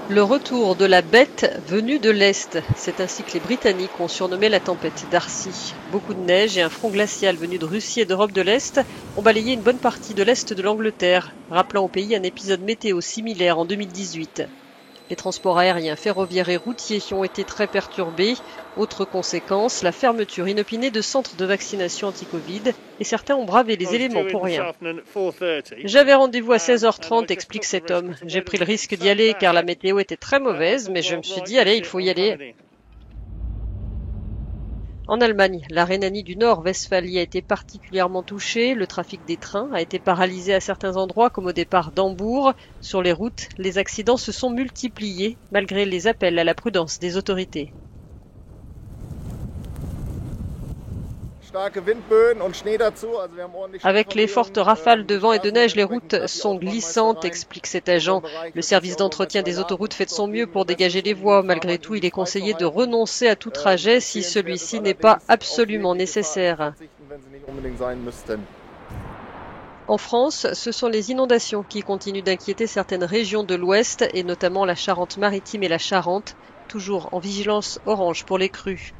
Le retour de la bête venue de l'Est, c'est ainsi que les Britanniques ont surnommé la tempête Darcy. Beaucoup de neige et un front glacial venu de Russie et d'Europe de l'Est ont balayé une bonne partie de l'Est de l'Angleterre, rappelant au pays un épisode météo similaire en 2018. Les transports aériens, ferroviaires et routiers ont été très perturbés. Autre conséquence, la fermeture inopinée de centres de vaccination anti-Covid et certains ont bravé les éléments pour rien. J'avais rendez-vous à 16h30, explique cet homme. J'ai pris le risque d'y aller car la météo était très mauvaise, mais je me suis dit, allez, il faut y aller. En Allemagne, la Rhénanie du Nord-Westphalie a été particulièrement touchée. Le trafic des trains a été paralysé à certains endroits, comme au départ d'Hambourg. Sur les routes, les accidents se sont multipliés, malgré les appels à la prudence des autorités. Avec les fortes rafales de vent et de neige, les routes sont glissantes, explique cet agent. Le service d'entretien des autoroutes fait de son mieux pour dégager les voies. Malgré tout, il est conseillé de renoncer à tout trajet si celui-ci n'est pas absolument nécessaire. En France, ce sont les inondations qui continuent d'inquiéter certaines régions de l'Ouest et notamment la Charente-Maritime et la Charente, toujours en vigilance orange pour les crues.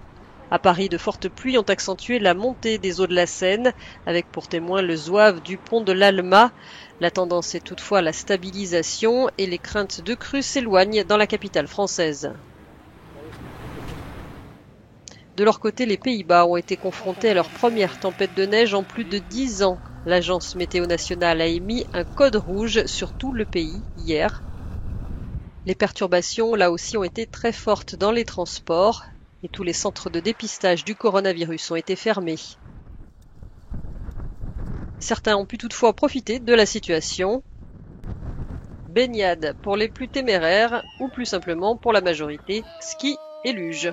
À Paris, de fortes pluies ont accentué la montée des eaux de la Seine, avec pour témoin le zouave du pont de l'Alma. La tendance est toutefois la stabilisation et les craintes de crues s'éloignent dans la capitale française. De leur côté, les Pays-Bas ont été confrontés à leur première tempête de neige en plus de 10 ans. L'agence météo nationale a émis un code rouge sur tout le pays hier. Les perturbations, là aussi, ont été très fortes dans les transports et tous les centres de dépistage du coronavirus ont été fermés. Certains ont pu toutefois profiter de la situation. Baignade pour les plus téméraires ou plus simplement pour la majorité, ski et luge.